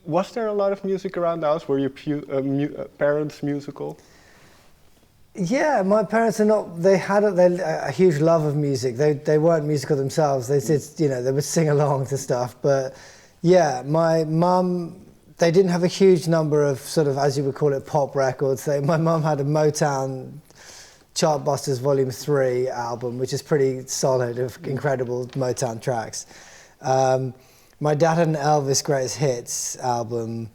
Was there a lot of music around the house? Were your parents musical? Yeah, my parents are not. They had a huge love of music. They weren't musical themselves. They did, they would sing along to stuff. But yeah, my mum. They didn't have a huge number of sort of, as you would call it, pop records. My mum had a Motown Chartbusters Volume 3 album, which is pretty solid, of incredible Motown tracks. My dad had an Elvis Greatest Hits album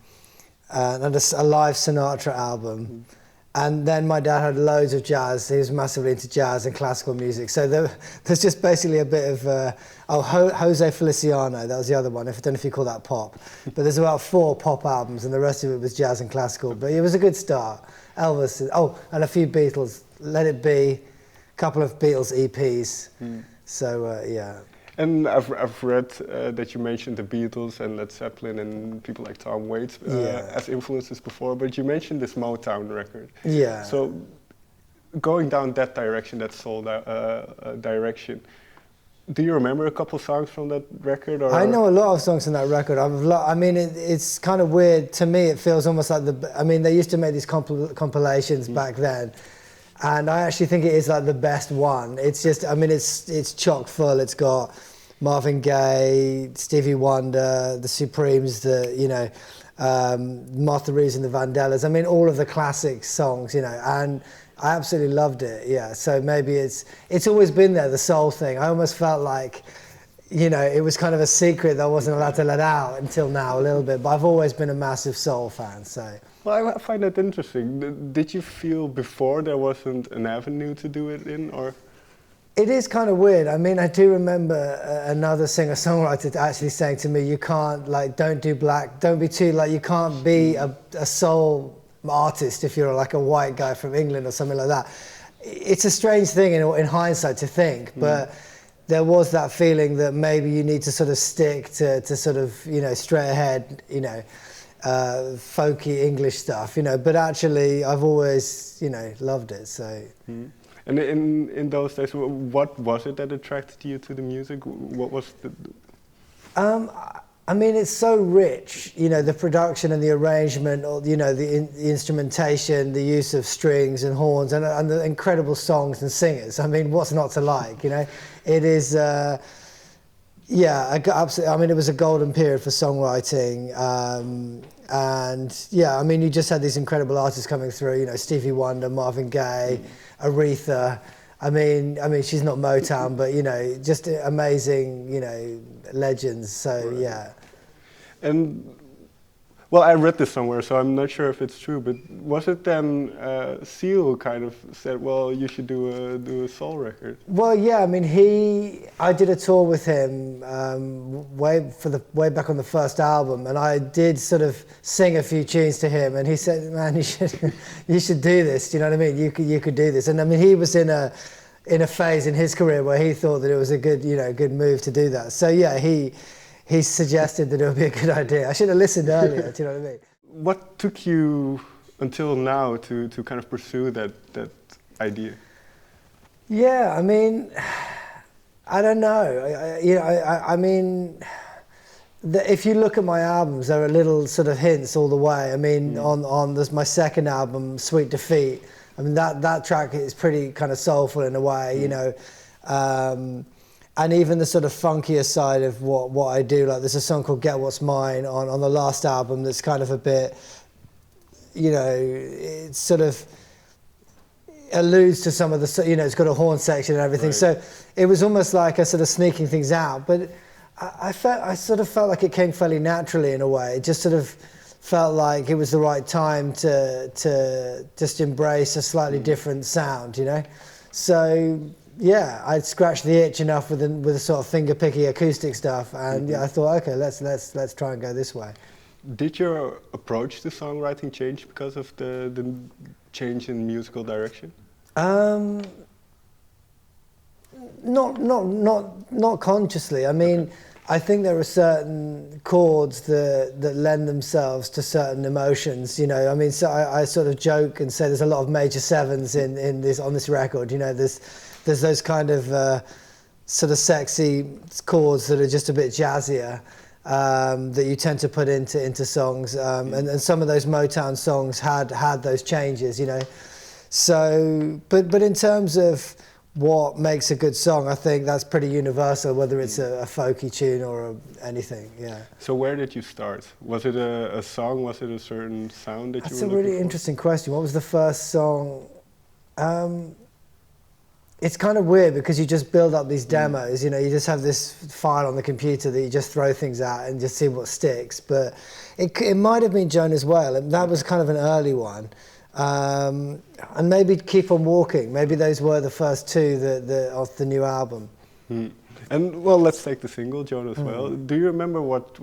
and a live Sinatra album. And then my dad had loads of jazz. He was massively into jazz and classical music. So there's just basically a bit of, Jose Feliciano, that was the other one. I don't know if you call that pop. But there's about 4 pop albums and the rest of it was jazz and classical. But it was a good start. Elvis, and a few Beatles, Let It Be, a couple of Beatles EPs. So, yeah. And I've read that you mentioned the Beatles and Led Zeppelin and people like Tom Waits as influences before, but you mentioned this Motown record. Yeah. So going down that direction, that soul direction, do you remember a couple songs from that record? Or? I know a lot of songs from that record. I mean, it's kind of weird. To me, it feels almost like they used to make these compilations back then. And I actually think it is like the best one. It's just, it's chock full. It's got Marvin Gaye, Stevie Wonder, the Supremes, Martha Reeves and the Vandellas. All of the classic songs, and I absolutely loved it. Yeah. So maybe it's always been there, the soul thing. I almost felt like, it was kind of a secret that I wasn't allowed to let out until now a little bit. But I've always been a massive soul fan. So. Well, I find that interesting. Did you feel before there wasn't an avenue to do it in, or? It is kind of weird. I do remember another singer-songwriter actually saying to me, you can't, don't do black, don't be too, you can't be a soul artist if you're like a white guy from England or something like that. It's a strange thing in hindsight to think, but there was that feeling that maybe you need to sort of stick to sort of, straight ahead, folky English stuff, but actually I've always, loved it, so. And in those days, what was it that attracted you to the music? What was the... it's so rich, the production and the arrangement, or, the instrumentation, the use of strings and horns and the incredible songs and singers. What's not to like, It is... absolutely. It was a golden period for songwriting, and you just had these incredible artists coming through. Stevie Wonder, Marvin Gaye, Aretha. She's not Motown, but just amazing, legends. So yeah. And well, I read this somewhere, so I'm not sure if it's true. But was it then Seal kind of said, "Well, you should do a soul record"? Well, yeah. I did a tour with him way back on the first album, and I did sort of sing a few tunes to him, and he said, "Man, you should do this." Do you know what I mean? You could do this, and he was in a phase in his career where he thought that it was a good move to do that. So yeah, he suggested that it would be a good idea. I should have listened earlier, do you know what I mean? What took you until now to kind of pursue that idea? Yeah, I don't know. If you look at my albums, there are little sort of hints all the way. On my second album, Sweet Defeat, that track is pretty kind of soulful in a way, and even the sort of funkier side of what I do, like there's a song called Get What's Mine on the last album that's kind of a bit, it sort of alludes to some of the, it's got a horn section and everything. Right. So it was almost like a sort of sneaking things out, but I sort of felt like it came fairly naturally in a way. It just sort of felt like it was the right time to just embrace a slightly different sound, So yeah, I'd scratched the itch enough with the sort of finger-picky acoustic stuff, and I thought, okay, let's try and go this way. Did your approach to songwriting change because of the change in musical direction? Not consciously. I think there are certain chords that lend themselves to certain emotions. So I sort of joke and say there's a lot of major sevens on this record. There's those kind of sort of sexy chords that are just a bit jazzier, that you tend to put into songs, and some of those Motown songs had those changes, you know. So, but in terms of what makes a good song, I think that's pretty universal, whether it's a folky tune or anything, yeah. So where did you start? Was it a song? Was it a certain sound that you were looking for? That's a really interesting question. What was the first song? It's kind of weird because you just build up these demos, you know, you just have this file on the computer that you just throw things at and just see what sticks. But it might have been Jonah's Whale, and that was kind of an early one. And maybe Keep On Walking, maybe those were the first two of the new album. And well, let's take the single, Jonah, as well. Do you remember what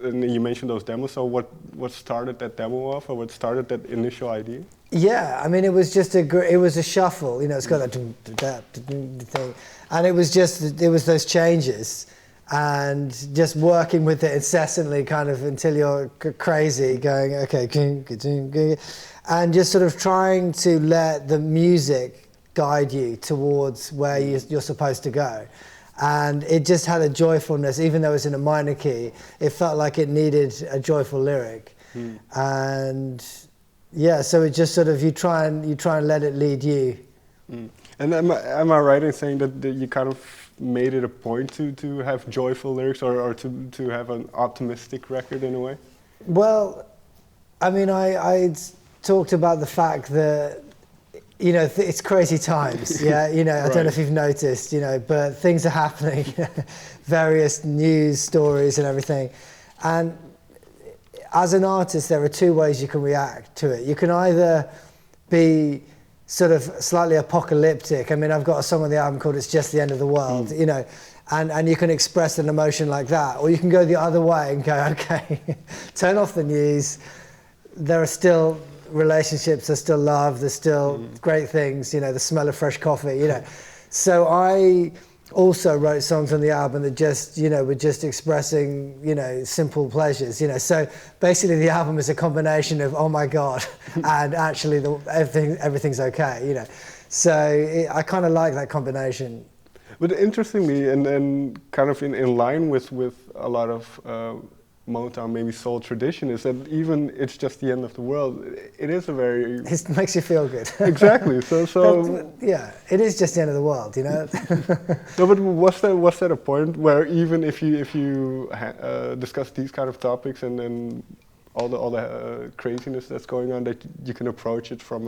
and you mentioned those demos, so what started that demo off, or what started that initial idea? Yeah, I mean, it was just it was a shuffle, you know, it's got that thing, and it was those changes, and just working with it incessantly, kind of until you're crazy, going, okay, and just sort of trying to let the music guide you towards where you're supposed to go. And it just had a joyfulness, even though it's in a minor key, it felt like it needed a joyful lyric. And yeah, so it just sort of, you try and let it lead you. And am I right in saying that you kind of made it a point to have joyful lyrics, or to have an optimistic record in a way? Well, I mean, I talked about the fact that, you know, it's crazy times, yeah, you know, I don't know if you've noticed, you know, but things are happening, various news stories and everything. And as an artist, there are two ways you can react to it. You can either be sort of slightly apocalyptic. I mean, I've got a song on the album called It's Just the End of the World, you know, and you can express an emotion like that. Or you can go the other way and go, okay, turn off the news. There are still relationships, there's still love, there's still great things, you know, the smell of fresh coffee, you know. So I also wrote songs on the album that just, you know, were just expressing, you know, simple pleasures, you know. So basically the album is a combination of, oh my God, and actually everything's okay, you know. So I kind of like that combination. But interestingly, and kind of in line with a lot of Motown, maybe soul tradition, is that even It's Just the End of the World, it is a very... It makes you feel good. Exactly. So yeah, it is just the end of the world, you know. No, but was there a point where even if you discuss these kind of topics and then all the craziness that's going on, that you can approach it from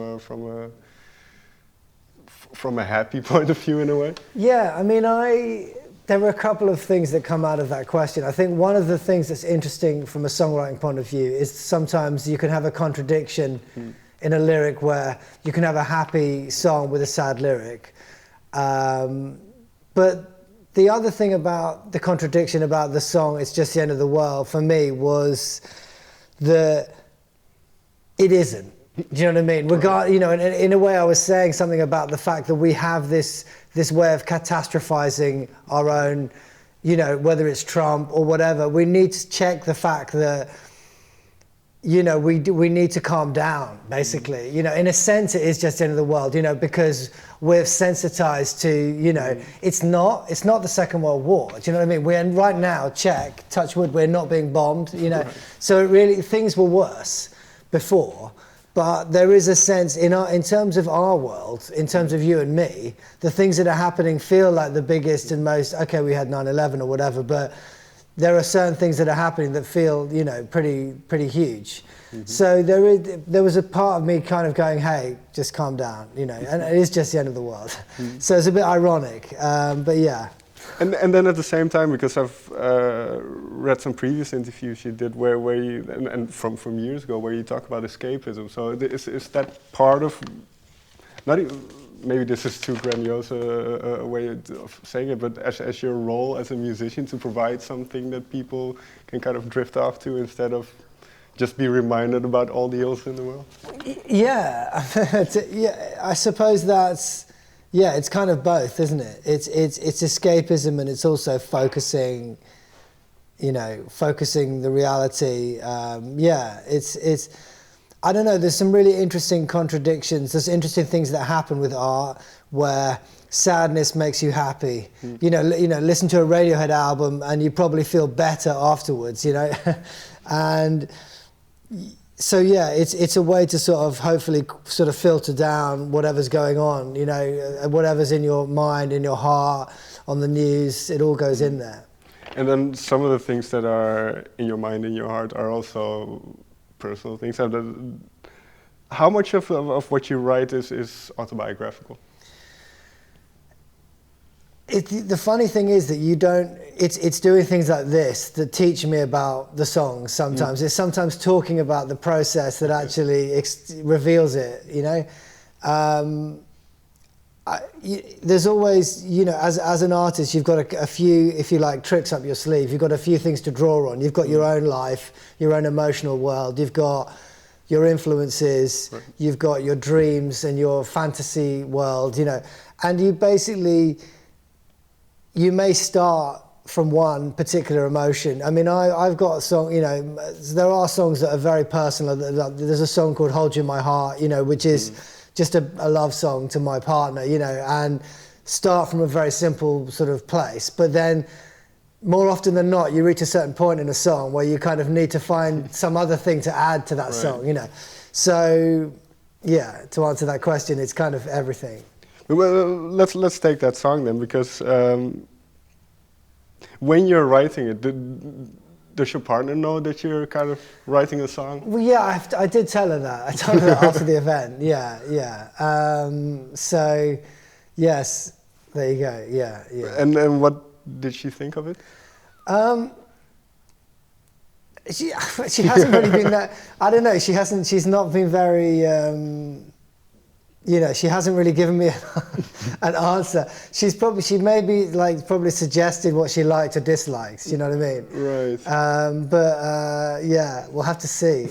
a happy point of view in a way? Yeah, I mean, there were a couple of things that come out of that question. I think one of the things that's interesting from a songwriting point of view is sometimes you can have a contradiction in a lyric where you can have a happy song with a sad lyric. But the other thing about the contradiction about the song It's Just the End of the World for me was that it isn't. Do you know what I mean? You know, in a way I was saying something about the fact that we have this way of catastrophizing our own, you know, whether it's Trump or whatever. We need to check the fact that, you know, we need to calm down, basically. You know, in a sense it is just the end of the world, you know, because we're sensitized to, you know, it's not the Second World War. Do you know what I mean? We're right now, check, touch wood, we're not being bombed, you know. So it really, things were worse before. But there is a sense, in terms of our world, in terms of you and me, the things that are happening feel like the biggest and most, okay, we had 9/11 or whatever, but there are certain things that are happening that feel, you know, pretty huge. So there was a part of me kind of going, hey, just calm down, you know, and it is just the end of the world. So it's a bit ironic, but yeah. And then at the same time, because I've read some previous interviews you did where you, and from years ago, where you talk about escapism. So is that part of, not even, maybe this is too grandiose a way of saying it, but as your role as a musician to provide something that people can kind of drift off to instead of just be reminded about all the ills in the world? Yeah, yeah, I suppose that's, yeah, it's kind of both, isn't it? It's escapism, and it's also focusing, you know, focusing the reality. Yeah, I don't know, there's some really interesting contradictions. There's interesting things that happen with art where sadness makes you happy. You know, listen to a Radiohead album and you probably feel better afterwards, you know. And so yeah, it's a way to sort of hopefully sort of filter down whatever's going on, you know, whatever's in your mind, in your heart, on the news, it all goes in there. And then some of the things that are in your mind, in your heart, are also personal things. How much of what you write is autobiographical? The funny thing is that you don't. It's doing things like this that teach me about the songs. Sometimes it's sometimes talking about the process that actually reveals it. You know, there's always, you know, as an artist, you've got a few, if you like, tricks up your sleeve. You've got a few things to draw on. You've got your own life, your own emotional world. You've got your influences. Right. You've got your dreams and your fantasy world. You know, and you basically. You may start from one particular emotion. I mean, I've got a song, you know, there are songs that are very personal. There's a song called Hold You in My Heart, you know, which is just a love song to my partner, you know, and start from a very simple sort of place. But then more often than not, you reach a certain point in a song where you kind of need to find some other thing to add to that song, you know. So, yeah, to answer that question, it's kind of everything. Well, let's take that song then, because when you're writing it, does your partner know that you're kind of writing a song? Well, yeah, I did tell her that. I told her that after the event. Yeah, yeah. So, yes, there you go. Yeah, yeah. And what did she think of it? She hasn't really been that. I don't know. She's not been very. You know, she hasn't really given me an answer. She maybe probably suggested what she liked or dislikes. You know what I mean? Right. But yeah, we'll have to see.